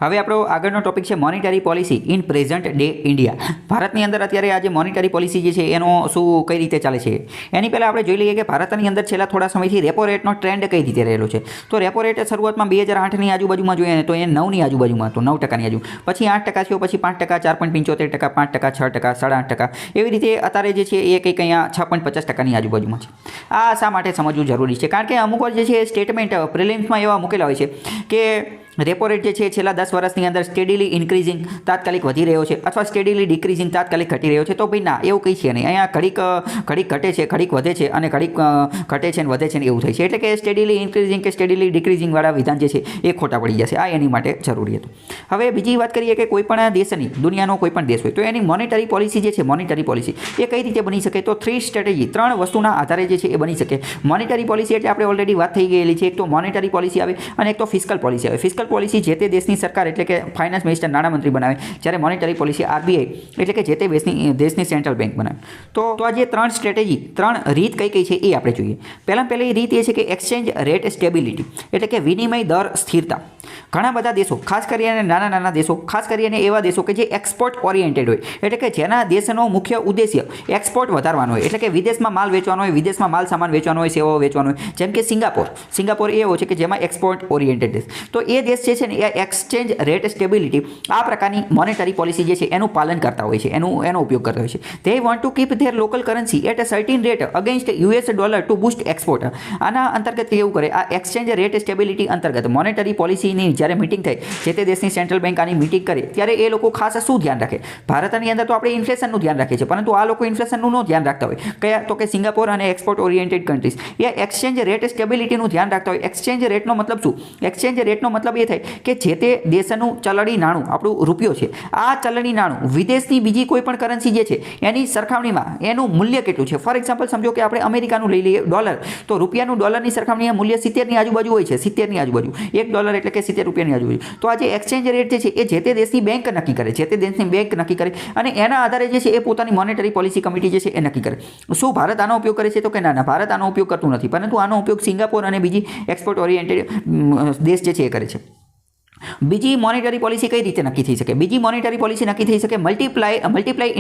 હવે આપણો આગળનો ટોપિક છે monetary policy in present day India. ભારતની અંદર અત્યારે આ જે મોનેટરી પોલિસી જે છે એનો શું કઈ રીતે ચાલે છે એની પહેલાં આપણે જોઈ લઈએ કે ભારતની અંદર છેલ્લા થોડા સમયથી રેપો રેટનો ટ્રેન્ડ કઈ રીતે રહેલો છે. તો રેપો રેટ શરૂઆતમાં 2008ની આજુબાજુમાં જોઈએ તો એ 9ની આજુબાજુમાં હતો, 9%ની આજુ, પછી 8% થયો, પછી 5%, 4.75%, 5%, 6%, 8.5%, એવી રીતે અત્યારે જે છે એ કંઈક અહીંયા 6.50%ની આજુબાજુમાં છે. આ શા માટે સમજવું જરૂરી છે? કારણ કે અમુક વાર જે છે સ્ટેટમેન્ટ પ્રિલિમ્સમાં એવા મૂકેલા હોય છે કે રેપો રેટ જે છે છેલ્લા 10 વર્ષની અંદર સ્ટેડીલી ઇન્ક્રીઝિંગ તાત્કાલિક વધી રહ્યો છે અથવા સ્ટેડીલી ડિક્રીઝિંગ તાત્કાલિક ઘટી રહ્યો છે. તો ભાઈ ના, એવું કંઈ છે નહીં. અહીંયા ઘડીક ઘટે છે, ઘડીક વધે છે અને ઘડીક ઘટે છે અને વધે છે ને એવું થાય છે. એટલે કે સ્ટેડીલી ઇન્ક્રીઝિંગ કે સ્ટેડીલી ડિક્રીઝિંગ વાળા વિધાન જે છે એ ખોટા પડી જશે. આ એની માટે જરૂરી હતું. હવે બીજી વાત કરીએ કે કોઈ પણ દેશની, દુનિયાનો કોઈ પણ દેશ હોય તો એની મોનેટરી પોલિસી જે છે, મોનેટરી પોલિસી એ કઈ રીતે બની શકે? તો 3 સ્ટ્રેટેજી, 3 વસ્તુના આધારે જે છે એ બની શકે. મોનેટરી પોલિસી એટલે આપણે ઓલરેડી વાત થઈ ગયેલી છે. એક તો મોનેટરી પોલિસી આવે અને એક તો ફિસ્કલ પોલિસી આવે. ફિસ્કલ પોલિસી જે તે દેશની સરકાર એટલે કે ફાઇનાન્સ મિનિસ્ટર, નાણામંત્રી બનાવે, જ્યારે મોનેટરી પોલિસી RBI એટલે કે જે તે દેશની સેન્ટ્રલ બેંક બનાવે. તો આ જે 3 સ્ટ્રેટેજી, 3 રીત કઈ છે એ આપણે જોઈએ. પહેલી રીત એ છે કે એક્સચેન્જ રેટ સ્ટેબિલિટી એટલે કે વિનિમય દર સ્થિરતા. ઘણા બધા દેશો, ખાસ કરીને નાના દેશો, ખાસ કરીને એવા દેશો કે જે એક્સપોર્ટ ઓરિએન્ટેડ હોય એટલે કે જેના દેશનો મુખ્ય ઉદ્દેશ્ય એક્સપોર્ટ વધારવાનો હોય એટલે કે વિદેશમાં માલ વેચવાનો હોય, વિદેશમાં માલ સામાન વેચવાનો હોય, સેવાઓ વેચવાનો હોય. જેમ કે સિંગાપોર એવો છે કે જેમાં એક્સપોર્ટ ઓરિએન્ટેડ દેશ. તો એ દેશ જે છે ને એ એક્સચેન્જ રેટ સ્ટેબિલિટી આ પ્રકારની મોનેટરી પોલિસી જે છે એનું પાલન કરતા હોય છે, એનો ઉપયોગ કરતા હોય છે. They want to keep their local currency at a certain rate against US dollar to boost export. આના અંતર્ગત કેવું કરે? આ એક્સચેન્જ રેટ સ્ટેબિલિટી અંતર્ગત મોનેટરી પોલિસીની જ્યારે મીટિંગ થાય, જે તે દેશની સેન્ટ્રલ બેંક આની મીટિંગ કરે ત્યારે એ લોકો ખાસ શું ધ્યાન રાખે? ભારતની અંદર તો આપણે ઇન્ફ્લેશનનું ધ્યાન રાખીએ છીએ, પરંતુ આ લોકો ઇન્ફ્લેશનનું ન ધ્યાન રાખતા હોય. કયા? તો કે સિંગાપોર અને એક્સપોર્ટ ઓરિએન્ટેડ કન્ટ્રીઝ એ એક્સચેન્જ રેટ સ્ટેબિલિટીનું ધ્યાન રાખતા હોય. એક્સચેન્જ રેટનો મતલબ શું? એક્સચેન્જ રેટનો મતલબ એ થાય કે જે તે દેશનું ચલણી નાણું, આપણું રૂપિયો છે, આ ચલણી નાણું વિદેશની બીજી કોઈ પણ કરન્સી જે છે એની સરખામણીમાં એનું મૂલ્ય કેટલું છે. ફોર એક્ઝામ્પલ સમજો કે આપણે અમેરિકાનું લઈ લઈએ ડોલર, તો રૂપિયાનું ડોલરની સરખામણીએ મૂલ્ય 70ની આજુબાજુ હોય છે, 70ની આજુબાજુ. $1 એટલે કે 70 રૂપિયાની આજુબાજુ. તો આ જે એક્સચેન્જ રેટ જે છે એ જે તે દેશની બેંક નક્કી કરે, જે તે દેશની બેંક નક્કી કરે અને એના આધારે જે છે એ પોતાની મોનેટરી પોલિસી કમિટી જે છે એ નક્કી કરે. શું ભારત આનો ઉપયોગ કરે છે? તો કે ના, ભારત આનો ઉપયોગ કરતું નથી, પરંતુ આનો ઉપયોગ સિંગાપોર અને બીજી એક્સપોર્ટ ઓરિએન્ટેડ દેશ જે છે એ કરે છે. બીજી મોનેટરી પોલિસી કઈ રીતે નક્કી થઈ શકે? બીજી મોનેટરી પોલિસી નક્કી થઈ શકે મલ્ટીપલ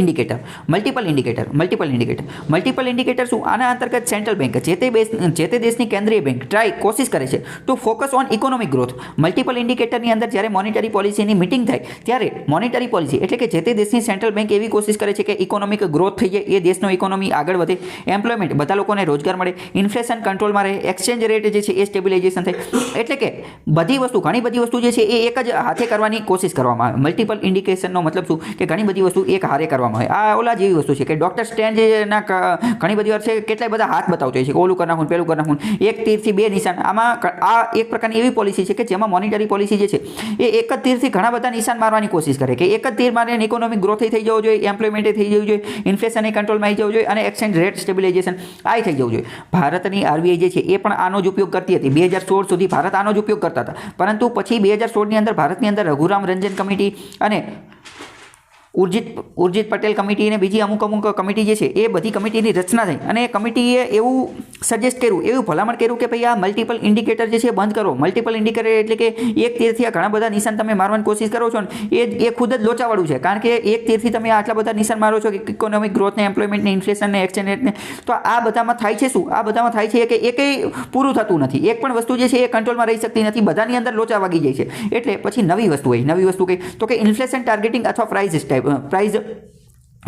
ઇન્ડિકેટર શું? આના અંતર્ગત સેન્ટ્રલ બેંક જે તે દેશની કેન્દ્રીય બેંક કોશિશ કરે છે to focus on economic growth. Multiple ઇન્ડિકેટરની અંદર જ્યારે મોનેટરી પોલિસીની મિટિંગ થાય ત્યારે મોનેટરી પોલિસી એટલે કે જે તે દેશની સેન્ટ્રલ બેંક એવી કોશિશ કરે છે કે ઇકોનોમિક ગ્રોથ થઈ જાય, એ દેશનો ઇકોનોમી આગળ વધે, એમ્પ્લોયમેન્ટ, બધા લોકોને રોજગાર મળે, ઇન્ફ્લેશન કંટ્રોલમાં રહે, એક્સચેન્જ રેટ જે છે એ સ્ટેબિલાઇઝેશન થાય. એટલે કે ઘણી બધી વસ્તુ જે છે એ એક જ હાથે કરવાની કોશિશ કરવામાં આવે. મલ્ટિપલ ઇન્ડિકેશનનો મતલબ શું? કે ઘણી બધી વસ્તુ એક હારે કરવામાં આવે. આ ઓલા જેવી વસ્તુ છે કે ડોક્ટર સ્ટ્રેન્જના ઘણી બધી વાર છે કેટલાય બધા હાથ બતાવતો હોય છે કે ઓલું કરી નાખું, પેલું કરી નાખું, એક તીરથી 2 નિશાન. આમાં આ એક પ્રકારની એવી પોલિસી છે કે જેમાં મોનેટરી પોલિસી જે છે એ એક જ તીરથી ઘણા બધા નિશાન મારવાની કોશિશ કરે કે એક જ તીર મારીને ઇકોનોમિક ગ્રોથ થઈ જવું જોઈએ, એમ્પ્લોયમેન્ટ થઈ જવું જોઈએ, ઇન્ફ્લેશન એ કંટ્રોલમાં આવી જવું જોઈએ અને એક્સચેન્જ રેટ સ્ટેબિલાઇઝેશન આ થઈ જવું જોઈએ. ભારતની RBI જે છે એ પણ આનો જ ઉપયોગ કરતી હતી. 2016 સુધી ભારત આનો જ ઉપયોગ કરતા હતા, પરંતુ પછી 2016ની અંદર ભારતની અંદર રઘુરામ રંજન કમિટી અને ઉર્જિત પટેલ કમિટી અને બીજી અમુક કમિટી જે છે એ બધી કમિટીની રચના થઈ અને એ કમિટીએ એવું સજેસ્ટ કર્યું, એવું ભલામણ કર્યું કે ભાઈ આ મલ્ટિપલ ઇન્ડિકેટર જે છે બંધ કરો. મલ્ટિપલ ઇન્ડિકેટર એટલે કે એક તીરથી આ ઘણા બધા નિશાન તમે મારવાની કોશિશ કરો છો ને એ ખુદ જ લોચાવાળું છે. કારણ કે એક તીરથી તમે આટલા બધા નિશાન મારો છો કે ઇકોનોમિક ગ્રોથને, એમ્પ્લોયમેન્ટને, ઇન્ફ્લેશનને, એક્સચેન્જ રેટને, તો આ બધામાં થાય છે શું? આ બધામાં થાય છે કે એ કંઈ પૂરું થતું નથી, એક પણ વસ્તુ જે છે એ કંટ્રોલમાં રહી શકતી નથી, બધાની અંદર લોચા વાગી જાય છે. એટલે પછી નવી વસ્તુ કઈ? તો કે ઇન્ફ્લેશન ટાર્ગેટિંગ અથવા પ્રાઇસ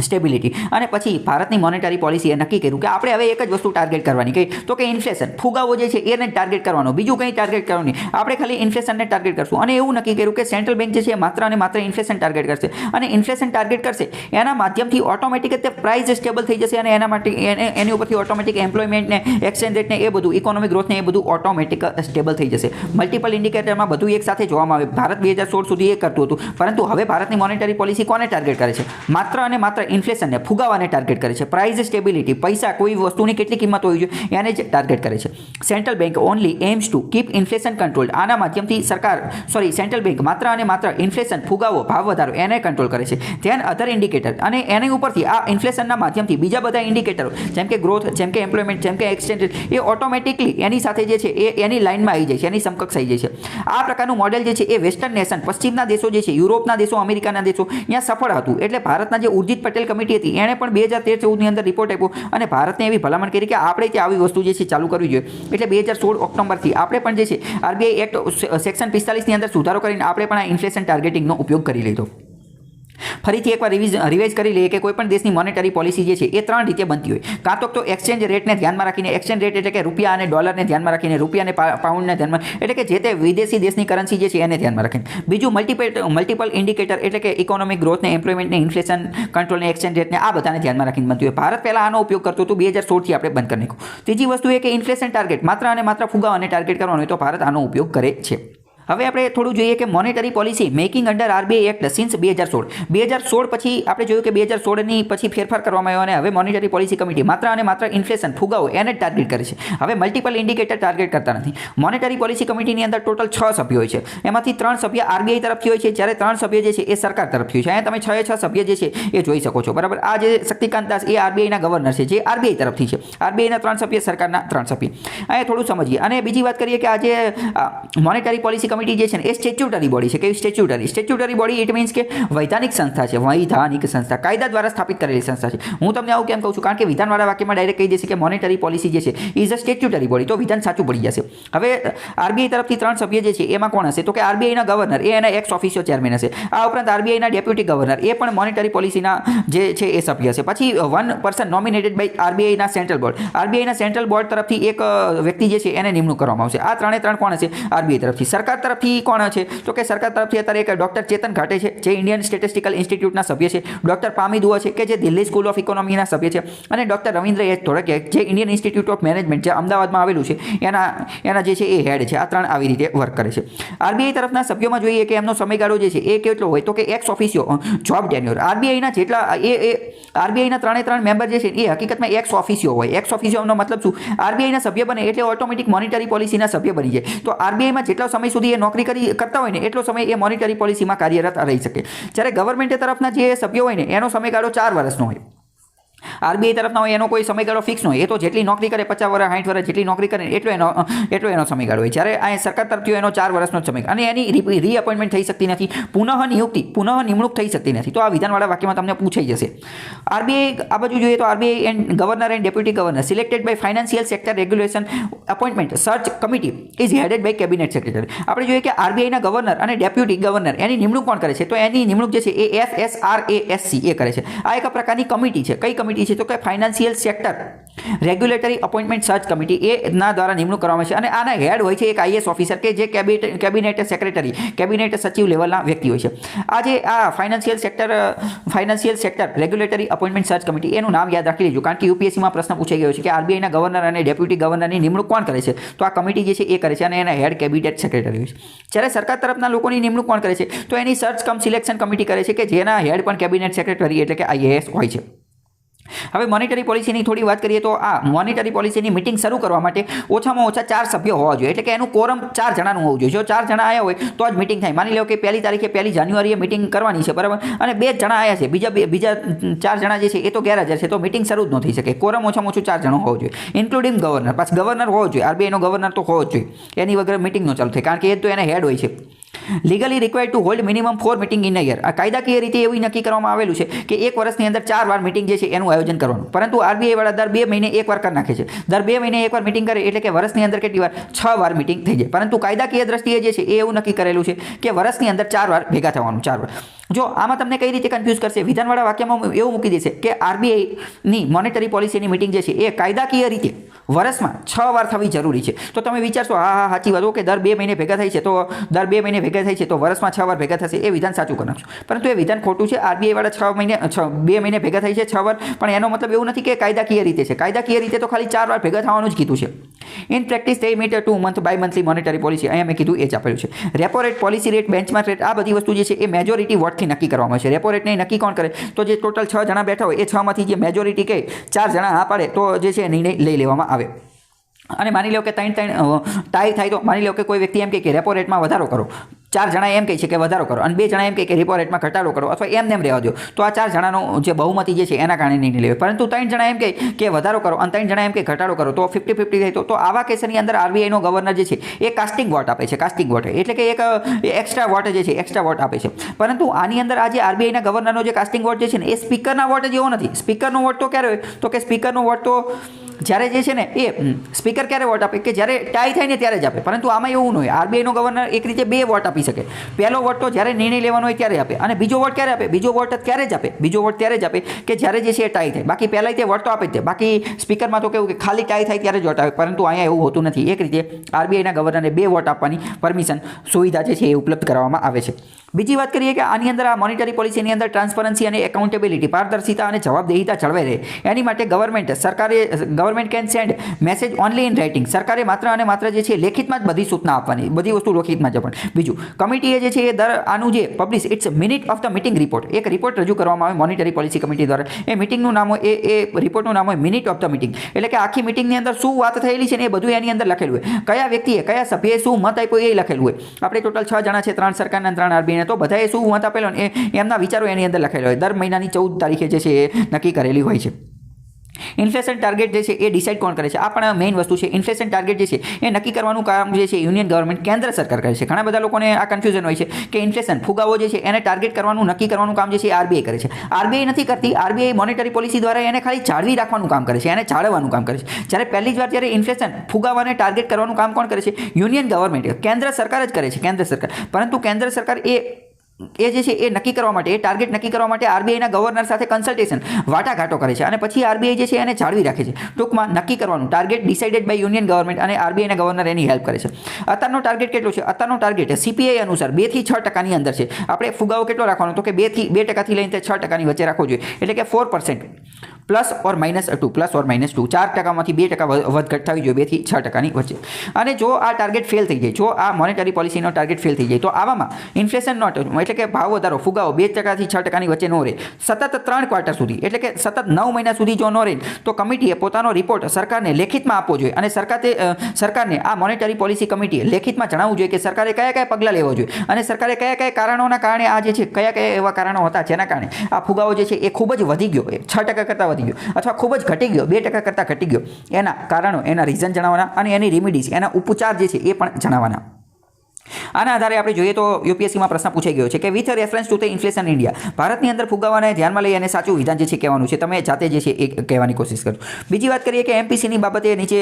સ્ટેબિલિટી. અને પછી ભારતની મોનેટરી પોલિસીએ નક્કી કર્યું કે આપણે હવે એક જ વસ્તુ ટાર્ગેટ કરવાની, કઈ? તો કે ઇન્ફ્લેશન, ફુગાવો જે છે એને ટાર્ગેટ કરવાનો, બીજું કંઈ ટાર્ગેટ કરવાનું નહીં, આપણે ખાલી ઇન્ફ્લેશનને ટાર્ગેટ કરશું. અને એવું નક્કી કર્યું કે સેન્ટ્રલ બેંક જે છે માત્ર અને માત્ર ઇન્ફ્લેશન ટાર્ગેટ કરશે અને ઇન્ફ્લેશન ટાર્ગેટ કરશે એના માધ્યમથી ઓટોમેટિક તે પ્રાઇસ સ્ટેબલ થઈ જશે અને એના માટે એની ઉપરથી ઓટોમેટિક એમ્પ્લોયમેન્ટને, એક્સચેન્જ રેટને, એ બધું ઇકોનોમિક ગ્રોથને એ બધું ઓટોમેટિક સ્ટેબલ થઈ જશે. મલ્ટિપલ ઇન્ડિકેટરમાં બધું એક સાથે જોવામાં આવે. ભારત 2016 સુધી એ કરતું હતું, પરંતુ હવે ભારતની મોનેટરી પોલિસી કોને ટાર્ગેટ કરે છે? માત્ર અને માત્ર ઇન્ફ્લેશનને ફુગાવાને ટાર્ગેટ કરે છે. પ્રાઇસ સ્ટેબિલિટી પૈસા કોઈ વસ્તુની કેટલી કિંમત હોવી જોઈએ એને જ ટાર્ગેટ કરે છે. Central bank only aims to keep inflation control. આના માધ્યમથી સેન્ટ્રલ બેંક માત્ર અને માત્ર ઇન્ફ્લેશન ફુગાવો ભાવ વધારો એને કંટ્રોલ કરે છે. ધ્યાન અધર ઇન્ડિકેટર અને એની ઉપરથી આ ઇન્ફ્લેશનના માધ્યમથી બીજા બધા ઇન્ડિકેટરો જેમ કે ગ્રોથ, જેમ કે એમ્પ્લોયમેન્ટ, જેમ કે એક્સચેન્જ રેટ એ ઓટોમેટિકલી એની સાથે જે છે એ એની લાઇનમાં આવી જાય છે, એની સમકક્ષ આવી જાય છે. આ પ્રકારનું મોડેલ જે છે એ વેસ્ટર્ન નેશન, પશ્ચિમના દેશો જે છે, યુરોપના દેશો, અમેરિકાના દેશો અહીંયા સફળ હતું. એટલે ભારતના જે ઉર્જિત પટેલ કમિટી હતી એણે પણ 2013-14ની અંદર રિપોર્ટ આપ્યો અને ભારતને એવી ભલામણ કરી કે આપણે ત્યાં આવી વસ્તુ જે છે ચાલુ કરવી જોઈએ. એટલે 2016 ઓક્ટોબરથી આપણે પણ જે છે આરબીઆઈ એક્ટ સેક્શન 45ની અંદર સુધારો કરીને આપણે પણ આ ઇન્ફ્લેશન ટાર્ગેટિંગનો ઉપયોગ કરી લીધો. ફરીથી એકવાર રિવાઇઝ કરી લઈએ કે કોઈ પણ દેશની મોનેટરી પોલિસી જે છે એ 3 રીતે બનતી હોય. કાં તો એક્સચેન્જ રેટને ધ્યાનમાં રાખીને, એક્સચેન્જ રેટ એટલે કે રૂપિયા અને ડોલરને ધ્યાનમાં રાખીને, રૂપિયા અને પાઉન્ડને ધ્યાનમાં, એટલે કે જે તે વિદેશી દેશની કરન્સી જે છે એને ધ્યાનમાં રાખીને. બીજું મલ્ટિપલ ઇન્ડિકેટર એટલે કે ઇકોનોમિક ગ્રોથને, એમ્પ્લોયમેન્ટને, ઇન્ફ્લેશન કંટ્રોલને, એક્સચેન્જ રેટને આ બધાને ધ્યાનમાં રાખીને બનતી હોય. ભારત પહેલાં આનો ઉપયોગ કરતું હતું, 2016થી આપણે બંધ કરી નાખ્યું. ત્રીજી વસ્તુ એ કે ઇન્ફ્લેશન ટાર્ગેટ માત્ર અને માત્ર ફુગાવાને ટાર્ગેટ કરવાનો હોય તો ભારત આનો ઉપયોગ કરે છે. હવે આપણે થોડું જોઈએ કે monetary policy making under RBI act since 2016 પછી આપણે જોયું કે 2016ની પછી ફેરફાર કરવામાં આવ્યો અને હવે મોનેટરી પોલિસી કમિટી માત્ર અને માત્ર ઇન્ફ્લેશન ફુગાવો એને ટાર્ગેટ કરે છે. હવે મલ્ટિપલ ઇન્ડિકેટર ટાર્ગેટ કરતા નથી. મોનેટરી પોલિસી કમિટીની અંદર ટોટલ 6 સભ્યો હોય છે. એમાંથી 3 સભ્ય આરબીઆઈ તરફથી હોય છે, જ્યારે 3 સભ્ય જે છે એ સરકાર તરફથી હોય છે. અહીંયા તમે 6 સભ્ય જે છે એ જોઈ શકો છો, બરાબર. આ જે શક્તિકાંત દાસ એ આરબીઆઈના ગવર્નર છે, જે આરબીઆઈ તરફથી છે. આરબીઆઈના 3 સભ્ય, સરકારના 3 સભ્ય. અહીંયા થોડું સમજીએ. અને બીજી વાત કરીએ કે આ જે મોનેટરી પોલિસી કમિટી જે છે એ સ્ટેચ્યુટરી બોડી છે. કેવી સ્ટેચ્યુટરી બોડી? ઇટ મીન્સ કે વૈધાનિક સંસ્થા છે. વૈધાનિક સંસ્થા કાયદા દ્વારા સ્થાપિત કરેલી સંસ્થા છે. હું તમને આવું કેમ કહું છું? કારણ કે વિધાનવાળા વાક્યમાં ડાયરેક્ટ કહી દેશે કે મોનેટરી પોલિસી જે છે ઇઝ અ સ્ટેચ્યુટરી બોડી, તો વિધાન સાચું પડી જશે. હવે આરબીઆઈ તરફથી 3 સભ્ય જે છે એમાં કોણ હશે? તો કે આરબીઆઈના ગવર્નર એ એના એક્સ ઓફિશિયો ચેરમેન હશે. આ ઉપરાંત આરબીઆઈના ડેપ્યુટી ગવર્નર એ પણ મોનેટરી પોલિસીના જે છે એ સભ્ય છે. પછી 1 પર્સન નોમિનેટેડ બાય આરબીઆઈના સેન્ટ્રલ બોર્ડ. આરબીઆઈના સેન્ટ્રલ બોર્ડ તરફથી એક વ્યક્તિ જે છે એને નિમણૂક કરવામાં આવશે. આ 3 કોણ હશે? આરબીઆઈ તરફથી. સરકાર તરફથી કોણ છે? તો કે સરકાર તરફથી અત્યારે એક ડોક્ટર ચેતન ઘાટે છે, જે ઇન્ડિયન સ્ટેટિસ્ટિકલ ઇન્સ્ટિટ્યૂટના સભ્ય છે. ડોક્ટર પામી દુઆ છે કે જે દિલ્હી સ્કૂલ ઓફ ઇકોનોમીના સભ્ય છે. અને ડોક્ટર રવિન્દ્ર એચ ધોળકિયા જે ઇન્ડિયન ઇન્સ્ટિટ્યૂટ ઓફ મેનેજમેન્ટ જે અમદાવાદમાં આવેલું છે એના જે છે એ હેડ છે. આ 3 આવી રીતે વર્ક કરે છે. આરબીઆઈ તરફના સભ્યોમાં જોઈએ કે એમનો સમયગાળો જે છે એ કેટલો હોય? તો કે એક્સ ઓફિશિયો જોબ ટેન્યોર. આરબીઆઈના જેટલા આરબીઆઈના 3 મેમ્બર જે છે એ હકીકતમાં એક્સ ઓફિશિયો હોય. એક્સ ઓફિશિયોનો મતલબ શું? આરબીઆઈના સભ્ય બને એટલે ઓટોમેટિક મોનેટરી પોલિસીના સભ્ય બની જાય. તો આરબીઆઈમાં જેટલા સમય સુધી એ નોકરી કરતા હોય ને એટલો સમય એ મોનેટરી પોલિસીમાં કાર્યરત રહી શકે. જ્યારે ગવર્મેન્ટ તરફના જે સભ્યો હોય ને એનો સમયગાળો 4 વર્ષનો હોય. આરબીઆઈ તરફના હોય એનો કોઈ સમયગાળો ફિક્સ ન હોય. એ તો જેટલી નોકરી કરે 50 વર્ષ 60 વર્ષ જેટલી નોકરી કરે એટલો એનો સમયગાળો હોય. જ્યારે આ સરકાર તરફથી એનો 4 વર્ષનો જ સમય અને એની રીઅપોઇન્ટમેન્ટ થઈ શકતી નથી, પુનઃ નિમણૂક થઈ શકતી નથી. તો આ વિધાનવાળા વાક્યમાં તમને પૂછાઈ જશે. આરબીઆઈ આ બાજુ જોઈએ તો RBI and governor and deputy governor selected by financial sector regulation appointment search committee is headed by cabinet secretary. આપણે જોઈએ કે આરબીઆઈના ગવર્નર અને ડેપ્યુટી ગવર્નર એની નિમણૂક કોણ કરે છે? તો એની નિમણૂક જે છે એ FSRASC એ કરે છે. આ એક પ્રકારની કમિટી છે. કઈ કમિટી છે? તો કે financial sector regulatory appointment search committee એના દ્વારા નિમણૂક કરવામાં છે. અને આના હેડ હોય છે એક આઈએસ ઓફિસર કે જે કેબિનેટ સેક્રેટરી, કેબિનેટ સચિવ લેવલના વ્યક્તિ હોય છે. આ financial sector regulatory appointment search committee એનું નામ યાદ રાખી લેજો, કારણ કે યુપીએસસીમાં પ્રશ્ન પૂછાઈ ગયો છે કે આરબીઆઈના ગવર્નર અને ડેપ્યુટી ગવર્નરની નિમણૂક કોણ કરે છે? તો આ કમિટી જે છે એ કરે છે અને એના હેડ કેબિનેટ સેક્રેટરી હોય છે. જ્યારે સરકાર તરફના લોકોની નિમણૂક કોણ કરે છે? તો એની સર્ચ કમ સિલેક્શન કમિટી કરે છે કે જેના હેડ પણ કેબિનેટ સેક્રેટરી એટલે કે આઈએએસ હોય છે. હવે મોનેટરી પોલિસીની થોડી વાત કરીએ તો આ મોનેટરી પોલિસીની મિટિંગ શરૂ કરવા માટે ઓછામાં ઓછા 4 સભ્યો હોવા જોઈએ. એટલે કે એનું કોરમ 4 જણાનું હોવું જોઈએ. જો 4 જણા આવ્યા હોય તો જ મિટિંગ થાય. માની લો કે 1 તારીખે 1 જાન્યુઆરીએ મિટિંગ કરવાની છે, બરાબર, અને 2 જણા આવ્યા છે, બીજા 4 જણા જે છે એ તો ગેરહાજર છે, તો મિટિંગ શરૂ જ ન થઈ શકે. કોરમ ઓછામાં ઓછું 4 જણો હોવો જોઈએ, ઇન્ક્લુડિંગ ગવર્નર. પાછું ગવર્નર હોવો જોઈએ, આરબીઆઈનો ગવર્નર તો હોવો જ જોઈએ. એની વગર મિટિંગ ન ચાલુ થાય, કારણ કે એ તો એને હેડ હોય છે. Legally required to hold minimum 4 meeting in a year. આ કાયદાકીય રીતે એવું નક્કી કરવામાં આવેલું છે કે 1 વર્ષની અંદર 4 વાર મિટિંગ જે છે એનું આયોજન કરવાનું. પરંતુ આરબીઆઈ વાળા દર 2 મહિને 1 વાર કરી નાખે છે. દર 2 મહિને 1 વાર મિટિંગ કરે એટલે કે વર્ષની અંદર કેટલી વાર? 6 વાર મિટિંગ થઈ જાય. પરંતુ કાયદાકીય દ્રષ્ટિએ જે છે એ એવું નક્કી કરેલું છે કે વર્ષની અંદર 4 વાર ભેગા થવાનું. 4 વાર. જો આમાં તમને કઈ રીતે કન્ફ્યુઝ કરશે? વિધાનવાળા વાક્યમાં એવું મૂકી દેશે કે આરબીઆઈની મોનેટરી પોલિસીની મિટિંગ જે છે એ કાયદાકીય રીતે વર્ષમાં 6 વાર થવી જરૂરી છે. તો તમે વિચારશો હા સાચી વાત, કે દર 2 મહિને ભેગા થાય છે, તો દર 2 મહિને ભેગા થાય છે તો વર્ષમાં 6 વાર ભેગા થશે. એ વિધાન સાચું કરી નાખશું. પરંતુ એ વિધાન ખોટું છે. આરબીઆઈ વાળા 2 મહિને ભેગા થાય છે 6 વાર, પણ એનો મતલબ એવું નથી કે કાયદાકીય રીતે છે. કાયદાકીય રીતે તો ખાલી 4 વાર ભેગા થવાનું જ કીધું છે. In practice they meet a 2 month by monthly monetary policy. અહીંયા મેં કીધું એ જ આપેલું છે. Repo rate, policy rate, benchmark rate, આ બધી વસ્તુ જે છે એ મેજોરિટી વોટથી નક્કી કરવામાં આવે છે. રેપો રેટને નક્કી કોણ કરે? તો જે ટોટલ 6 જણા બેઠા હોય એ 6માંથી જે મેજોરિટી કહે 4 જણા હા પાડે તો જે છે નિર્ણય લઈ લેવામાં આવે. અને માની લો કે ત્રણ ટાઈ થાય તો માની લો કે કોઈ વ્યક્તિ એમ કહે કે રેપો રેટમાં વધારો કરો, 4 જણા એમ કહે છે કે વધારો કરો અને 2 જણા એમ કહે કે રેપો રેટમાં ઘટાડો કરો અથવા એમ નેમ રહેવા દો, તો આ 4 જણાનો જે બહુમતી જે છે એના કારણે નિર્ણય લેવાય. પરંતુ 3 જણા એમ કહે કે વધારો કરો અને 3 જણા એમ કે ઘટાડો કરો તો 50-50 થાય તો આવા કેસની અંદર આરબીઆઈનો ગવર્નર જે છે એ કાસ્ટિંગ વોટ આપે છે. કાસ્ટિંગ વોટ એટલે કે એક એક્સ્ટ્રા વોટ જે છે એક્સ્ટ્રા વોટ આપે છે. પરંતુ આની અંદર આ જે આરબીઆઈના ગવર્નરનો જે કાસ્ટિંગ વોટ જે છે ને એ સ્પીકરના વોટ જેવો નથી. સ્પીકરનો વોટ તો ક્યારે હોય? તો કે સ્પીકરનો વોટ તો જ્યારે જે છે ને એ સ્પીકર ક્યારે વોટ આપે કે જ્યારે ટાઈ થાય ને ત્યારે જ આપે. પરંતુ આમાં એવું ન હોય. આરબીઆઈનો ગવર્નર એક રીતે 2 વોટ આપી શકે. પહેલો વોટ તો જ્યારે નિર્ણય લેવાનો હોય ત્યારે આપે અને બીજો વોટ ક્યારે આપે? બીજો વોટ ત્યારે જ આપે. બીજો વોટ ત્યારે જ આપે કે જ્યારે જે છે એ ટાઈ થાય. બાકી પહેલાં તે વોટ તો આપે જ છે. બાકી સ્પીકરમાં તો કેવું કે ખાલી ટાઈ થાય ત્યારે જ વોટ આવે. પરંતુ અહીંયા એવું હોતું નથી. એક રીતે આરબીઆઈના ગવર્નરને 2 વોટ આપવાની પરમિશન સુવિધા જે છે એ ઉપલબ્ધ કરાવવામાં આવે છે. બીજી વાત કરીએ કે આની અંદર આ મોનિટરી પોલિસીની અંદર ટ્રાન્સપરન્સી અને એકાઉન્ટેબિલિટી, પારદર્શિતા અને જવાબદેહિતા જળવાઈ રહે એની માટે government can send message only in writing. સરકારે માત્ર અને માત્ર જે છે લેખિતમાં જ બધી સૂચના આપવાની, બધી વસ્તુ લેખિતમાં જ આપવાની. બીજું, કમિટીએ જે છે એ આનું જે publish its minute of the meeting report, એક રિપોર્ટ રજૂ કરવામાં આવે મોનિટરી પોલિસી કમિટી દ્વારા. એ મિટિંગનું નામ હોય એ રિપોર્ટનું નામ હોય મિનિટ ઓફ ધ મીટિંગ. એટલે કે આખી મિટિંગની અંદર શું વાત થયેલી છે ને એ બધું એની અંદર લખેલું હોય. કયા વ્યક્તિએ કયા સભ્યએ શું મત આપ્યો એ લખેલું હોય. આપણે ટોટલ 6 જણા છે, 3 સરકારના 3 આરબીઆઈ, તો બધાએ શું મત આપેલો ને એમના વિચારો એની અંદર લખેલા હોય. દર મહિનાની 14 તારીખે જે છે એ નક્કી કરેલી હોય છે. ઇન્ફ્લેશન ટાર્ગેટ જે છે એ ડિસાઇડ કોણ કરે છે? આ પણ મેઇન વસ્તુ છે. ઇન્ફ્લેશન ટાર્ગેટ જે છે એ નક્કી કરવાનું કામ જે છે યુનિયન ગવર્મેન્ટ, કેન્દ્ર સરકાર કરે છે. ઘણા બધા લોકોને આ કન્ફ્યુઝન હોય છે કે ઇન્ફ્લેશન ફુગાવો જે છે એને ટાર્ગેટ કરવાનું, નક્કી કરવાનું કામ જે છે એ આરબીઆઈ કરે છે. આરબીઆઈ નથી કરતી. આરબીઆઈ મોનેટરી પોલિસી દ્વારા એને ખાલી જાળવી રાખવાનું કામ કરે છે, એને જાળવવાનું કામ કરે છે. જ્યારે પહેલી જ વાર જ્યારે ઇન્ફ્લેશન ફુગાવાને ટાર્ગેટ કરવાનું કામ કોણ કરે છે? યુનિયન ગવર્મેન્ટ, કેન્દ્ર સરકાર જ કરે છે, કેન્દ્ર સરકાર. પરંતુ કેન્દ્ર સરકાર એ જે છે એ નક્કી કરવા માટે, એ ટાર્ગેટ નક્કી કરવા માટે આરબીઆઈના ગવર્નર સાથે કન્સલ્ટેશન, વાટાઘાટો કરે છે અને પછી આરબીઆઈ જે છે એને જાળવી રાખે છે. ટૂંકમાં નક્કી કરવાનું target decided by union government અને આરબીઆઈના ગવર્નર એની હેલ્પ કરે છે. અત્યારનો ટાર્ગેટ કેટલો છે? અત્યારનો ટાર્ગેટ સીપીઆઈ અનુસાર 2 થી 6% અંદર છે. આપણે ફુગાવો કેટલો રાખવાનો? તો કે 2% લઈને 6% વચ્ચે રાખવો જોઈએ. એટલે કે 4% પ્લસ ઓર -2, પ્લસ ઓર -2, 4%માંથી 2% વધઘટ થવી જોઈએ 2 થી 6%ની વચ્ચે. અને જો આ ટાર્ગેટ ફેલ થઈ જાય, જો આ મોનેટરી પોલિસીનો ટાર્ગેટ ફેલ થઈ જાય તો આવામાં ઇન્ફ્લેશન નોટ, એટલે કે ભાવ વધારો ફુગાવો 2% થી 6%ની વચ્ચે ન રહે સતત 3 ક્વાર્ટર સુધી, એટલે કે સતત 9 મહિના સુધી જો ન રહે તો કમિટીએ પોતાનો રિપોર્ટ સરકારને લેખિતમાં આપવો જોઈએ અને સરકારને આ મોનેટરી પોલિસી કમિટીએ લેખિતમાં જણાવવું જોઈએ કે સરકારે કયા પગલાં લેવા જોઈએ અને સરકારે કયા કારણોના કારણે આ જે છે કયા એવા કારણો હતા જેના કારણે આ ફુગાવો જે છે એ ખૂબ જ વધી ગયો, 6% કરતાં વધી ગયો અથવા ખૂબ જ ઘટી ગયો, 2% કરતાં ઘટી ગયો. એના કારણો, એના રીઝન જણાવવાના અને એની રેમિડીઝ, એના ઉપચાર જે છે એ પણ જણાવવાના. આના આધારે આપણે જોઈએ તો યુપીએસસીમાં પ્રશ્ન પૂછાઈ ગયો છે કે with reference to the inflation India, ભારતની અંદર ફુગાવાને ધ્યાનમાં લઈ અને સાચું વિધાન જે છે કહેવાનું છે. તમે જાતે જે છે એ કહેવાની કોશિશ કરજો. બીજી વાત કરીએ કે એમપીસીની બાબતે નીચે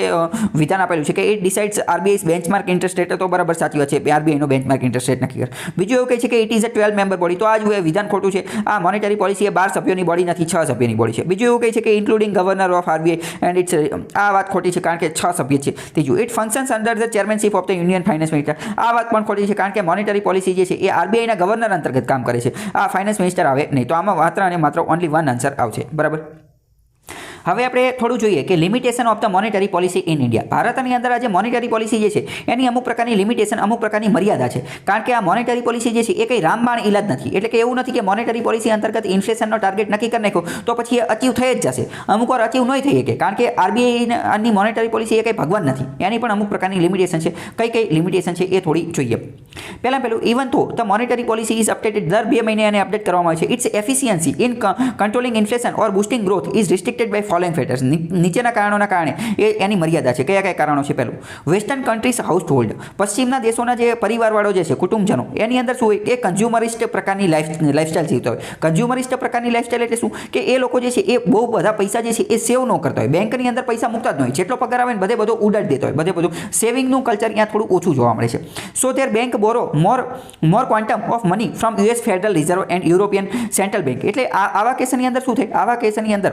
વિધાન આપેલું છે કે it ડિસાઇડ્સ RBI benchmark interest rate, તો બરાબર સાચી વાત છે, આરબીઆઈનો બેન્ચમાર્ક ઇન્ટરેસ્ટ રેટ નક્કી કરે. બીજું એવું કહે છે કે it is a 12 member body, તો આ જ વિધાન ખોટું છે. આ મોનેટરી પોલિસી એ 12 સભ્યોની બોડી નથી, 6 સભ્યોની બોડી છે. બીજું એવું કહે છે કે including governor of RBI and its, આ વાત ખોટી છે કારણ કે 6 સભ્ય છે. ત્રીજું, it functions under the chairmanship of the union finance minister, આ વાત પણ ખોટી છે કારણ કે મોનેટરી પોલિસી જે છે એ આરબીઆઈના ગવર્નર અંતર્ગત કામ કરે છે. આ ફાઇનાન્સ મિનિસ્ટર આવે નહીં. તો આમાં માત્ર અને માત્ર ઓનલી 1 આન્સર આવશે. બરાબર. હવે આપણે થોડું જોઈએ કે limitation of the monetary policy in India. ભારતની અંદર આ જે મોનેટરી પોલિસી જે છે એની અમુક પ્રકારની લિમિટેશન, અમુક પ્રકારની મર્યાદા છે. કારણ કે આ મોનેટરી પોલિસી જે છે એ કંઈ રામબાણ ઇલાજ નથી. એટલે કે એવું નથી કે મોનેટરી પોલિસી અંતર્ગત ઇન્ફ્લેશનનો ટાર્ગેટ નક્કી કરી નાખ્યો તો પછી એ અચીવ થઈ જ જશે. અમુક વાર અચીવ નહીં થઈ શકે કારણ કે આરબીઆઈની મોનેટરી પોલિસી એ કંઈ ભગવાન નથી. એની પણ અમુક પ્રકારની લિમિટેશન છે. કઈ લિમિટેશન છે એ થોડી જોઈએ. પહેલું, ઇવન તો the monetary policy is updated, દર 2 મહિને એને અપડેટ કરવામાં આવે છે. Its efficiency in controlling inflation or boosting growth is restricted by following factors. નીચેના કારણોના કારણે એની મર્યાદા છે. કયા કારણો છે? પહેલું, વેસ્ટર્ન કન્ટ્રીઝ હાઉસ હોલ્ડ, પશ્ચિમના દેશોના જે પરિવારવાળો જે છે, કુટુંબજનો, એની અંદર શું હોય કે કન્ઝ્યુમરિસ્ટ પ્રકારની લાઈફસ્ટાઈલ જીવતા હોય. કન્ઝ્યુમરિસ્ટ પ્રકારની લાઈફસ્ટાઈલ એટલે શું કે એ લોકો જે છે એ બહુ બધા પૈસા જે છે એ સેવ ન કરતા હોય, બેંકની અંદર પૈસા મૂકતા જ ન હોય, જેટલો પગાર આવે ને બધો ઉડાડી દેતો હોય, બધું સેવિંગનું કલ્ચર ત્યાં થોડું ઓછું જોવા મળે છે. So their bank borrow more quantum of money from US federal reserve and European central bank. એટલે આવા કેસની અંદર શું થાય? આવા કેસની અંદર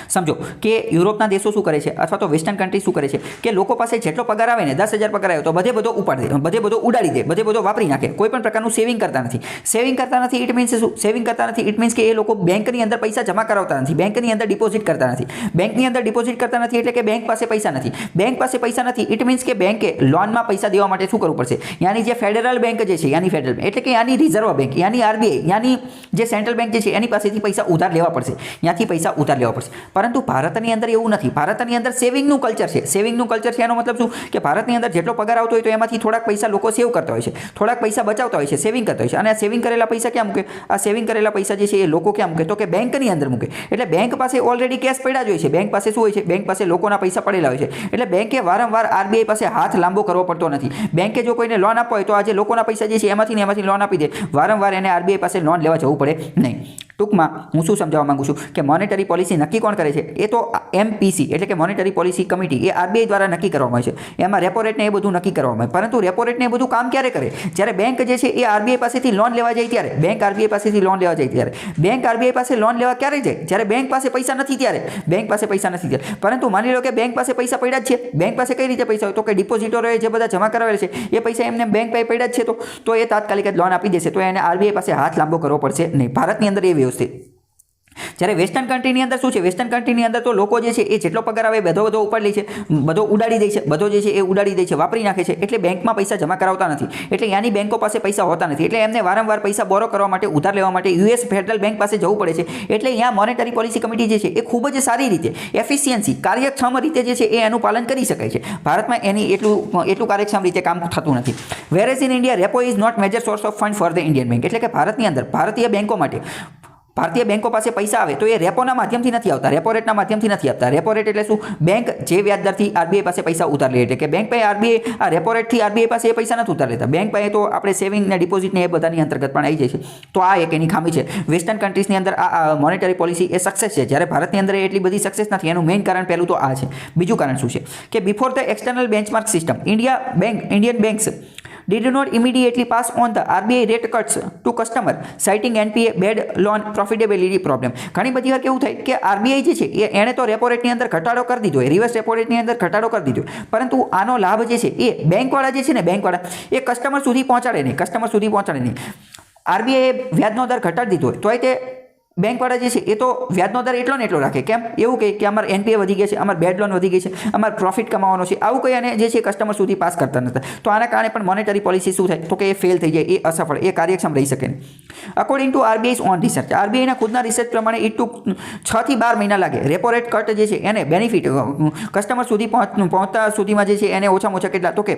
સમજો કે યુરોપના દેશો શું કરે છે અથવા તો વેસ્ટર્ન કન્ટ્રી શું કરે છે કે લોકો પાસે જેટલો પગાર આવે ને 10,000 પગાર આવ્યો તો બધો ઉપાડી દે, બધો ઉડાડી દે, બધો વાપરી નાખે, કોઈ પણ પ્રકારનું સેવિંગ કરતા નથી. ઇટ મીન્સ શું? સેવિંગ કરતા નથી ઇટ મીન્સ કે એ લોકો બેંકની અંદર પૈસા જમા કરાવતા નથી, બેંકની અંદર ડિપોઝિટ કરતા નથી. બેંકની અંદર ડિપોઝિટ કરતા નથી એટલે કે બેંક પાસે પૈસા નથી. બેંક પાસે પૈસા નથી ઇટ મીન્સ કે બેંકે લોનમાં પૈસા દેવા માટે શું કરવું પડશે? યાની જે ફેડરલ બેંક જે છે, યાની ફેડરલ એટલે કે યાની રિઝર્વ બેંક, યાની આરબીઆઈ, યાની જે સેન્ટ્રલ બેંક જે છે એની પાસેથી પૈસા ઉધાર લેવા પડશે, ત્યાંથી પૈસા ઉધાર લેવા પડશે. પરંતુ ભારતની અંદર એવું નથી. ભારતની અંદર સેવિંગનું કલ્ચર છે. સેવિંગનું કલ્ચર છે એનો મતલબ શું? કે ભારતની અંદર જેટલો પગાર આવતો હોય તો એમાંથી થોડાક પૈસા લોકો સેવ કરતા હોય છે, થોડાક પૈસા બચાવતા હોય છે, સેવિંગ કરતા હોય છે. અને આ સેવિંગ કરેલા પૈસા ક્યાં મૂકે? આ સેવિંગ કરેલા પૈસા જે છે એ લોકો ક્યાં મૂકે? તો કે બેંકની અંદર મૂકે. એટલે બેંક પાસે ઓલરેડી કેશ પડ્યા જ હોય છે. બેંક પાસે શું હોય છે? બેંક પાસે લોકોના પૈસા પડેલા હોય છે. એટલે બેંકે વારંવાર આરબીઆઈ પાસે હાથ લાંબો કરવો પડતો નથી. બેંકે જો કોઈને લોન આપવા હોય તો આજે લોકોના પૈસા જે છે એમાંથી લોન આપી દે. વારંવાર એને આરબીઆઈ પાસે લોન લેવા જવું પડે નહીં. ટૂંકમાં હું શું સમજાવવા માંગુ છું કે મોનેટરી પોલિસી નક્કી કોણ કરે છે? એ તો MPC એટલે કે મોનેટરી પોલિસી કમિટી, એ આરબીઆઈ દ્વારા નક્કી કરવામાં આવે છે. એમાં રેપો રેટને એ બધું નક્કી કરવામાં આવે. પરંતુ રેપો રેટને એ બધું કામ ક્યારે કરે? જ્યારે બેંક જે છે એ આરબીઆઈ પાસેથી લોન લેવા જાય ત્યારે. બેંક આરબીઆઈ પાસેથી લોન લેવા જાય ત્યારે. બેંક આરબીઆઈ પાસે લોન લેવા ક્યારે જાય? જ્યારે બેંક પાસે પૈસા નથી ત્યારે. બેંક પાસે પૈસા નથી ત્યારે. પરંતુ માની લો કે બેંક પાસે પૈસા પડ્યા જ છે. બેંક પાસે કઈ રીતે પૈસા હોય? તો કે ડિપોઝિટરોએ જે બધા જમા કરાવેલ છે એ પૈસા એમને બેંક પાસે પડ્યા જ છે તો એ તાત્કાલિક જ લોન આપી દેશે. તો એને આરબીઆઈ પાસે હાથ લાંબો કરવો પડશે નહીં. ભારતની અંદર એ વ્યવસ્થિત. જ્યારે વેસ્ટર્ન કન્ટ્રીની અંદર શું છે? વેસ્ટર્ન કન્ટ્રીની અંદર તો લોકો જે છે એ જેટલો પગાર આવે બધો ઉપાડી લે છે, બધો ઉડાડી દે છે, બધો જે છે એ ઉડાડી દે છે, વાપરી નાખે છે. એટલે બેંકમાં પૈસા જમા કરાવતા નથી. એટલે યાની બેંકો પાસે પૈસા હોતા નથી. એટલે એમને વારંવાર પૈસા બોરો કરવા માટે, ઉધાર લેવા માટે યુએસ ફેડરલ બેંક પાસે જવું પડે છે. એટલે અહીંયા મોનેટરી પોલિસી કમિટી જે છે એ ખૂબ જ સારી રીતે, એફિશિયન્સી, કાર્યક્ષમ રીતે જે છે એ એનું પાલન કરી શકાય છે. ભારતમાં એની એટલું કાર્યક્ષમ રીતે કામ થતું નથી. Whereas in India repo is not major source of fund for the Indian bank. એટલે કે ભારતની અંદર ભારતીય બેંકો માટે, ભારતીય બેંકો પાસે પૈસા આવે તો એ રેપોના માધ્યમથી નથી આવતા, રેપો રેટના માધ્યમથી નથી આવતા. રેપો રેટ એટલે શું? બેંક જે વ્યાજદરથી આરબીઆઈ પાસે પૈસા ઉધાર લે. એટલે કે બેંક પાસે આરબીઆઈ આ રેપો રેટથી આરબીઆઈ પાસે એ પૈસા નથી ઉધાર લેતા. બેંક પાસે તો આપણે સેવિંગ ને ડિપોઝિટ ને એ બધાની અંતર્ગત પણ આવી જાય છે. તો આ એક એની ખામી છે. વેસ્ટર્ન કન્ટ્રીઝની અંદર આ મોનેટરી પોલિસી એ સક્સેસ છે, જ્યારે ભારતની અંદર એટલી બધી સક્સેસ નથી. એનું મેઇન કારણ પહેલું તો આ છે. બીજું કારણ શું છે? કે before the external benchmark system Indian banks did not immediately pass on the RBI rate cuts to customer citing NPA bad loan profitability problem. ઘણી બધી વાર કેવું થાય કે આરબીઆઈ જે છે એ એણે તો રેપો રેટની અંદર ઘટાડો કરી દીધો હોય, રિવર્સ રેપો રેટની અંદર ઘટાડો કરી દીધો, પરંતુ આનો લાભ જે છે એ બેંકવાળા જે છે ને, બેંકવાળા એ કસ્ટમર સુધી પહોંચાડે નહીં. આરબીઆઈએ વ્યાજનો દર ઘટાડી દીધો હોય તોય તે બેંકવાળા જે છે એ તો વ્યાજનો દર એટલો ને એટલો રાખે. કેમ? એવું કહે કે અમારે NPA વધી ગયા છે, અમારે બેડ લોન વધી ગઈ છે, અમારે પ્રોફિટ કમાવાનો છે, આવું કંઈ અને જે છે કસ્ટમર સુધી પાસ કરતા નથી. તો આના કારણે પણ મોનેટરી પોલિસી શું થાય? તો કે એ ફેલ થઈ જાય, એ અસફળ, એ કાર્યક્ષમ રહી શકે નહીં. According to RBI's own research, આરબીઆઈના ખુદના રિસર્ચ પ્રમાણે ઇટ ટુ 6 થી 12 મહિના લાગે રેપો રેટ કટ જે છે એને બેનિફિટ કસ્ટમર સુધી પહોંચતા સુધીમાં જે છે એને ઓછામાં ઓછા કેટલા? તો કે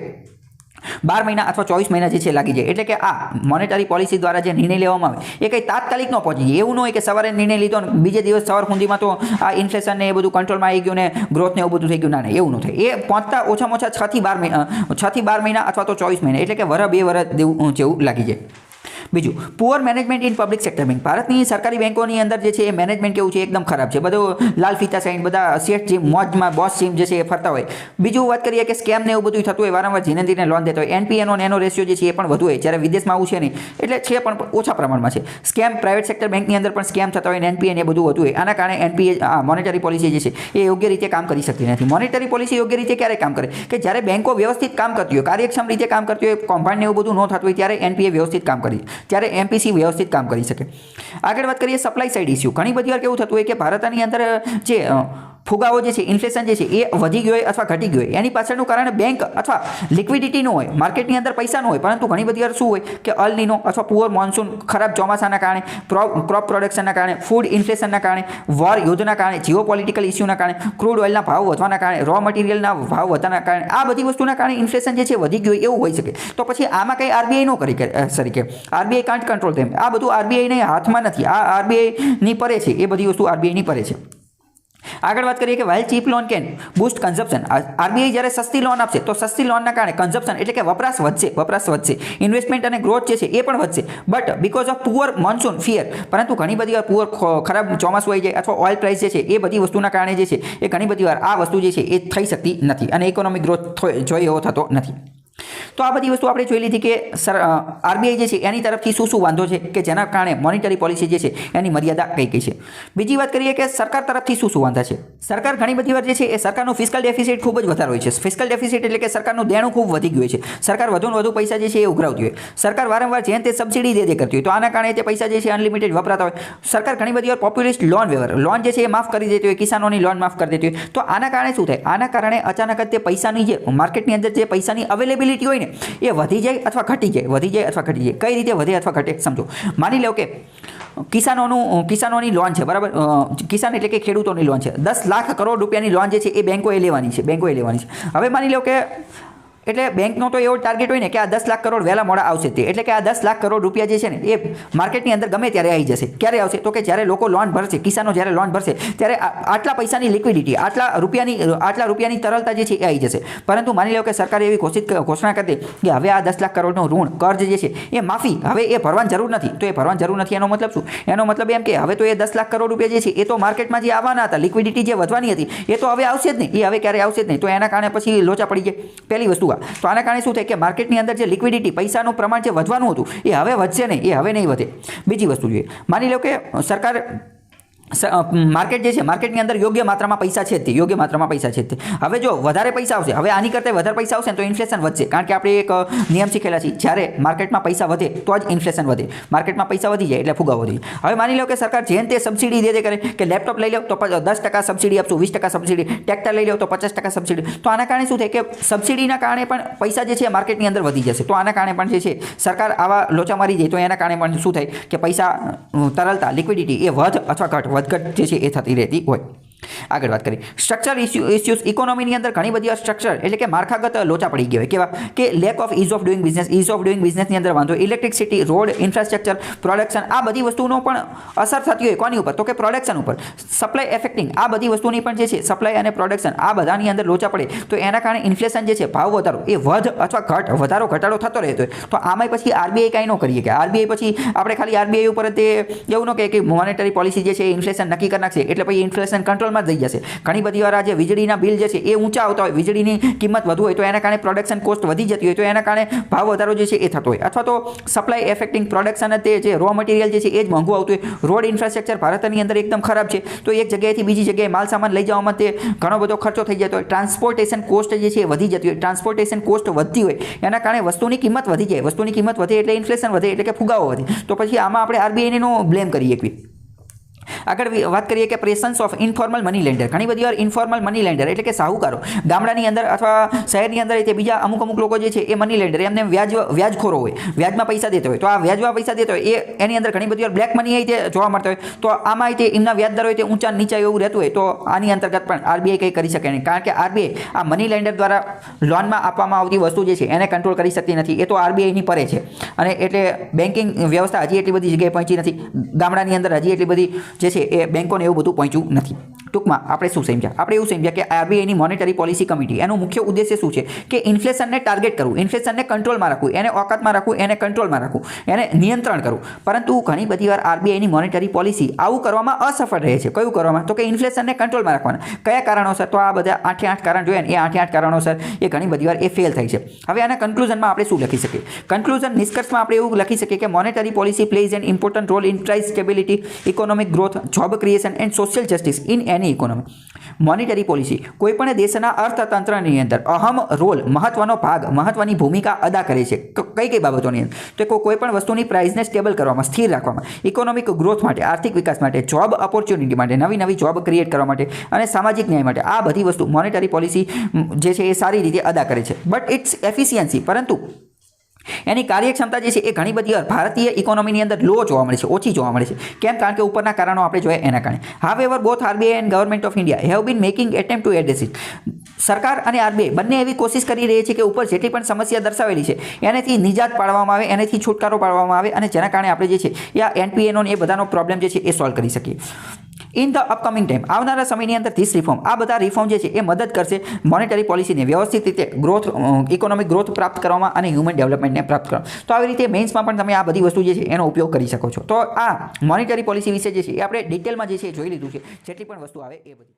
12 મહિના અથવા 24 મહિના જે છે લાગી જાય. એટલે કે આ મોનેટરી પોલિસી દ્વારા જે નિર્ણય લેવામાં આવે એ કંઈ તાત્કાલિક ન પહોંચી જાય. એવું ન હોય કે સવારે નિર્ણય લીધો ને બીજે દિવસ સવાર સુધીમાં તો આ ઇન્ફ્લેશન ને એ બધું કંટ્રોલમાં આવી ગયું ને ગ્રોથ ને એવું બધું થઈ ગયું. ના, એવું ન થાય. એ પહોંચતા ઓછામાં ઓછા 6 થી 12 મહિના અથવા તો 24 મહિના, એટલે કે વરસ 2 વરસ જેવું લાગી જાય. બીજું, poor management in public sector bank. ભારતની સરકારી બેંકોની અંદર જે છે એ મેનેજમેન્ટ કેવું છે? એકદમ ખરાબ છે. બધું લાલ ફીતા સાઈન, બધા શેઠ જેમ મોજમાં બોસ જેમ જે છે એ ફરતા હોય. બીજું વાત કરીએ કે સ્કેમ ને એવું બધું થતું હોય, વારંવાર જીનેન્દ્રીને લોન દેતો હોય. એનપીએનો એનો રેશિયો જે છે એ પણ વધુ હોય, જ્યારે વિદેશમાં આવું છે નહીં. એટલે છે પણ ઓછા પ્રમાણમાં છે. સ્કેમ પ્રાઇવેટ સેક્ટર બેંકની અંદર પણ સ્કેમ થતા હોય, એનપીએ ને બધું વધુ હોય. આના કારણે એનપીએ મોનેટરી પોલિસી જે છે એ યોગ્ય રીતે કામ કરી શકતી નથી. મોનેટરી પોલિસી યોગ્ય રીતે ક્યારે કામ કરે? કે જ્યારે બેંકો વ્યવસ્થિત કામ કરતી હોય, કાર્યક્ષમ રીતે કામ કરતી હોય, કૌભાંડ ને એવું બધું ન થતું હોય, ત્યારે એનપીએ વ્યવસ્થિત કામ કરી, ત્યારે એમપીસી વ્યવસ્થિત કામ કરી શકે. આગળ વાત કરીએ સપ્લાય સાઇડ ઇસ્યુ. ઘણી બધી વાર કેવું થતું હોય કે ભારતની અંદર જે ફુગાવો જે છે, ઇન્ફ્લેશન જે છે એ વધી ગયો હોય અથવા ઘટી ગયો હોય, એની પાછળનું કારણ બેંક અથવા લિક્વિડિટી ન હોય, માર્કેટની અંદર પૈસા ન હોય. પરંતુ ઘણી બધી વાર શું હોય કે અલ નીનો અથવા પુઅર મોન્સૂન, ખરાબ ચોમાસાના કારણે, ક્રોપ પ્રોડક્શનના કારણે, ફૂડ ઇન્ફ્લેશનના કારણે, વોર યુદ્ધના કારણે, જીઓ પોલિટિકલ ઇસ્યુના કારણે, ક્રૂડ ઓઇલના ભાવ વધવાના કારણે, રો મટીરિયલના ભાવ વધવાના કારણે, આ બધી વસ્તુના કારણે ઇન્ફ્લેશન જે છે વધી ગયું એવું હોઈ શકે. તો પછી આમાં કંઈ આરબીઆઈ ન કરી શકે. આરબીઆઈ કાન્ટ કંટ્રોલ તેમ. આ બધું આરબીઆઈને હાથમાં નથી. આ આરબીઆઈની પરે છે. એ બધી વસ્તુ આરબીઆઈની પરે છે. આગળ વાત કરીએ કે while cheap loan can boost consumption. RBI જ્યારે સસ્તી લોન આપશે તો સસ્તી લોનના કારણે કન્ઝપ્શન એટલે કે વપરાશ વધશે, ઇન્વેસ્ટમેન્ટ અને ગ્રોથ જે છે એ પણ વધશે. But because of poor monsoon fear, પરંતુ ઘણી બધી વાર પુઅર ખરાબ ચોમાસું આવી જાય અથવા ઓઇલ પ્રાઇસ જે છે એ બધી વસ્તુના કારણે જે છે એ ઘણી બધી વાર આ વસ્તુ જે છે એ થઈ શકતી નથી અને ઇકોનોમિક ગ્રોથ જોઈએ એવો થતો નથી. તો આ બધી વસ્તુ આપણે જોઈ લીધી કે આરબીઆઈ જે છે એની તરફથી શું શું વાંધો છે કે જેના કારણે મોનિટરી પોલિસી જે છે એની મર્યાદા કઈ કઈ છે. બીજી વાત કરીએ કે સરકાર તરફથી શું શું વાંધા છે. સરકાર ઘણી બધી વાર જે છે એ સરકારનું ફિસ્કલ ડેફિસિટ ખૂબ જ વધારે હોય છે. ફિસ્કલ ડેફિસિટ એટલે કે સરકારનું દેણું ખૂબ વધી ગયું હોય છે. સરકાર વધુને વધુ પૈસા જે છે એ ઉઘરાવતી હોય. સરકાર વારંવાર જેને તે સબસિડી દે કરતી હોય તો આના કારણે તે પૈસા જે છે અનલિમિટેડ વપરાતા હોય. સરકાર ઘણી બધી વાર પોપ્યુલિસ્ટ લોન જે છે એ માફ કરી દેતી હોય, કિસાનોની લોન માફ કરી દેતી હોય. તો આના કારણે શું થાય? આના કારણે અચાનક જ તે પૈસાની જે માર્કેટની અંદર જે પૈસાની અવેલેબિલિટી હોય ને એ વધી જાય અથવા ઘટી જાય, વધી જાય અથવા ઘટી જાય. કઈ રીતે વધે અથવા ઘટે સમજો. માની લો કે કિસાનોની લોન છે, બરાબર. કિસાન એટલે કે ખેડૂતોની લોન છે. 10 લાખ કરોડ રૂપિયાની લોન જે છે એ બેંકોએ લેવાની છે. હવે માની લો કે એટલે બેંકનો તો એવો ટાર્ગેટ હોય ને કે આ 10 લાખ કરોડ વહેલા મોડા આવશે તે, એટલે કે આ 10 લાખ કરોડ રૂપિયા જે છે ને એ માર્કેટની અંદર ગમે ત્યારે આવી જશે. ક્યારે આવશે? તો કે જ્યારે લોકો લોન ભરશે, કિસાનો જ્યારે લોન ભરશે ત્યારે આટલા પૈસાની લિક્વિડિટી, આટલા રૂપિયાની તરલતા જે છે એ આવી જશે. પરંતુ માની લો કે સરકારે એવી ઘોષણા કરી દે કે હવે આ 10 લાખ કરોડનું ઋણ કર્જ જે છે એ માફી, હવે એ ભરવાની જરૂર નથી. તો એ ભરવાની જરૂર નથી એનો મતલબ શું? એનો મતલબ એમ કે હવે તો એ 10 લાખ કરોડ રૂપિયા જે છે એ તો માર્કેટમાં જે આવવાના હતા, લિક્વિડિટી જે વધવાની હતી એ તો હવે આવશે જ નહીં. એ હવે ક્યારે આવશે જ નહીં. તો એના કારણે પછી લોચા પડી જાય. પહેલી વસ્તુ. તો આના કારણે શું થાય કે માર્કેટની અંદર જે લિક્વિડિટી, પૈસાનું પ્રમાણ જે વધવાનું હતું એ હવે વધશે નહીં, એ હવે નહીં વધે. બીજી વસ્તુ જોઈએ, માની લો કે સરકાર માર્કેટ જે છે માર્કેટની અંદર યોગ્ય માત્રામાં પૈસા છે જ, યોગ્ય માત્રામાં પૈસા છે જ. હવે જો વધારે પૈસા આવશે, હવે આની કરતાં વધારે પૈસા આવશે તો ઇન્ફ્લેશન વધશે. કારણ કે આપણે એક નિયમ શીખેલા છે, જ્યારે માર્કેટમાં પૈસા વધે તો જ ઇન્ફ્લેશન વધે. માર્કેટમાં પૈસા વધી જાય એટલે ફુગાવો વધી જાય. હવે માની લો કે સરકાર જેને તે સબસિડી દે કરે કે લેપટોપ લઈ લો તો 10% સબસિડી આપશું, 20% સબસિડી, ટ્રેક્ટર લઈ લો તો 50% સબસિડી. તો આના કારણે શું થાય કે સબસિડીના કારણે પણ પૈસા જે છે માર્કેટની અંદર વધી જશે. તો આના કારણે પણ જે છે સરકાર આવા લોચા મારી જાય તો એના કારણે પણ શું થાય કે પૈસા તરલતા, લિક્વિડિટી એ વધ અથવા ઘટ, વધઘટ જે છે એ થતી રહેતી હોય. આગળ વાત કરીએ સ્ટ્રક્ચર ઇસ્યુઝ. ઇકોનોમીની અંદર ઘણી બધી સ્ટ્રક્ચર એટલે કે માળખાગત લોચા પડી ગયા હોય. કેવા કે lack of ease of doing business, ease of doing બિઝનેસની અંદર વાંધો, ઇલેક્ટ્રિસિટી, રોડ, ઇન્ફ્રાસ્ટ્રક્ચર, પ્રોડક્શન, આ બધી વસ્તુનો પણ અસર થતી હોય. કોની ઉપર? તો કે પ્રોડક્શન ઉપર. સપ્લાય એફેક્ટિંગ, આ બધી વસ્તુની પણ જે છે સપ્લાય અને પ્રોડક્શન આ બધાની અંદર લોચા પડે તો એના કારણે ઇન્ફ્લેશન જે છે, ભાવ વધારો, એ વધ અથવા ઘટ, વધારો ઘટાડો થતો રહેતો હોય. તો આમાંય પછી આરબીઆઈ કાંઈ ન કરીએ કે આરબીઆઈ પછી આપણે ખાલી આરબીઆઈ ઉપર તે એવું ન કે મોનેટરી પોલિસી જે છે એ ઇન્ફ્લેશન નક્કી કરી નાખશે એટલે પછી ઇન્ફ્લેશન કંટ્રોલમાં થઈ જશે. ઘણી બધી વાર આજે વીજળીના બિલ જે છે એ ઊંચા આવતા હોય, વીજળીની કિંમત વધુ હોય તો એના કારણે પ્રોડક્શન કોસ્ટ વધી જતી હોય તો એના કારણે ભાવ વધારો જે છે એ થતો હોય. અથવા તો સપ્લાય એફેક્ટિંગ પ્રોડક્શન, તે જે રો મટીરિયલ જે છે એ જ મોંઘું આવતું હોય. રોડ ઇન્ફ્રાસ્ટ્રક્ચર ભારતની અંદર એકદમ ખરાબ છે તો એક જગ્યાએથી બીજી જગ્યાએ માલ સામાન લઈ જવામાં તે ઘણો બધો ખર્ચો થઈ જતો હોય. ટ્રાન્સપોર્ટેશન કોસ્ટ જે છે એ વધી જતી હોય. ટ્રાન્સપોર્ટેશન કોસ્ટ વધતી હોય એના કારણે વસ્તુની કિંમત વધી જાય. વસ્તુની કિંમત વધે એટલે ઇન્ફ્લેશન વધે એટલે કે ફુગાવો વધે. તો પછી આમાં આપણે આરબીઆઈનો બ્લેમ કરીએ એકવી. આગળ વાત કરીએ કે પ્રેસન્સ ઓફ ઇન્ફોર્મલ મની લેન્ડર. ઘણી બધી વાર ઇન્ફોર્મલ મની લેન્ડર એટલે કે સાહુકારો ગામડાની અંદર અથવા શહેરની અંદર તે બીજા અમુક લોકો જે છે એ મની લેન્ડર, એમને વ્યાજખોરો હોય, વ્યાજમાં પૈસા દેતા હોય. તો આ વ્યાજમાં પૈસા દેતા હોય એની અંદર ઘણી બધી વાર બ્લેક મની તે જોવા મળતા હોય. તો આમાં તે એમના વ્યાજદર હોય તે ઊંચા નીચા એવું રહેતું હોય તો આની અંતર્ગત પણ આરબીઆઈ કંઈ કરી શકે નહીં. કારણ કે આરબીઆઈ આ મની લેન્ડર દ્વારા લોનમાં આપવામાં આવતી વસ્તુ જે છે એને કંટ્રોલ કરી શકતી નથી. એ તો આરબીઆઈની પરે છે. અને એટલે બેન્કિંગ વ્યવસ્થા હજી એટલી બધી જગ્યાએ પહોંચી નથી. ગામડાની અંદર હજી એટલી બધી જે છે એ બેંકોને એવું બધું પહોંચ્યું નથી. ટૂંકમાં આપણે શું સમજ્યા? આપણે એવું સમજ્યા કે આરબીઆઈની મોનેટરી પોલિસી કમિટી એનો મુખ્ય ઉદ્દેશ્ય શું છે કે ઇન્ફ્લેશનને ટાર્ગેટ કરવું, ઇન્ફ્લેશનને કંટ્રોલમાં રાખવું, એને ઓકાતમાં રાખવું, એને કંટ્રોલમાં રાખવું, એને નિયંત્રણ કરવું. પરંતુ ઘણી બધી વાર આરબીઆઈની મોનેટરી પોલિસી આવું કરવામાં અસફળ રહે છે. કયું કરવામાં? તો કે ઇન્ફ્લેશનને કંટ્રોલમાં રાખવાના. કયા કારણોસર? તો આ બધા 8 કારણ જોઈએ ને એ 8 કારણોસર એ ઘણી બધી વાર એ ફેલ થાય છે. હવે આના કન્ક્લુઝનમાં આપણે શું લખી શકીએ? કન્ક્લુઝન, નિષ્કર્ષમાં આપણે એવું લખી શકીએ કે monetary policy plays an important role in price stability, economic growth, job creation and social justice in any economy. Monetary policy કોઈપણ દેશના અર્થતંત્રની અંદર અહમ રોલ, મહત્વનો ભાગ, મહત્વની ભૂમિકા અદા કરે છે. કઈ કઈ બાબતોની અંદર? તો કોઈ પણ વસ્તુની પ્રાઇસને સ્ટેબલ કરવામાં, સ્થિર રાખવામાં, ઇકોનોમિક ગ્રોથ માટે, આર્થિક વિકાસ માટે, જોબ ઓપોર્ચ્યુનિટી માટે, નવી જોબ ક્રિએટ કરવા માટે અને સામાજિક ન્યાય માટે. આ બધી વસ્તુ મોનેટરી પોલિસી જે છે એ સારી રીતે અદા કરે છે. બટ ઇટ્સ એફિશિયન્સી, પરંતુ એની કાર્યક્ષમતા જે છે એ ઘણી બધી ભારતીય ઇકોનોમીની અંદર લો જોવા મળે છે, ઓછી જોવા મળે છે. કેમ? કારણ કે ઉપરના કારણો આપણે જોઈએ એના કારણે. However both RBI and government of India have been making attempt to address it. સરકાર અને આરબીઆઈ બંને એવી કોશિશ કરી રહી છે કે ઉપર જેટલી પણ સમસ્યા દર્શાવેલી છે એનાથી નિજાત પાડવામાં આવે, એનાથી છુટકારો પાડવામાં આવે અને જેના કારણે આપણે જે છે એ એનપીએનો એ બધાનો પ્રોબ્લેમ જે છે એ સોલ્વ કરી શકીએ. ઇન ધ અપકમિંગ ટાઈમ, આવનારા સમયની અંદર ધીસ રિફોર્મ, આ બધા રિફોર્મ જે છે એ મદદ કરશે મોનેટરી પોલિસીને વ્યવસ્થિત રીતે ગ્રોથ, ઇકોનોમિક ગ્રોથ પ્રાપ્ત કરવામાં અને હ્યુમન ડેવલપમેન્ટને પ્રાપ્ત કરવામાં. તો આવી રીતે મેઇન્સમાં પણ તમે આ બધી વસ્તુ જે છે એનો ઉપયોગ કરી શકો છો. તો આ મોનેટરી પોલિસી વિશે જે છે એ આપણે ડિટેલમાં જે છે જોઈ લીધું છે. જેટલી પણ વસ્તુ આવે એ બધી.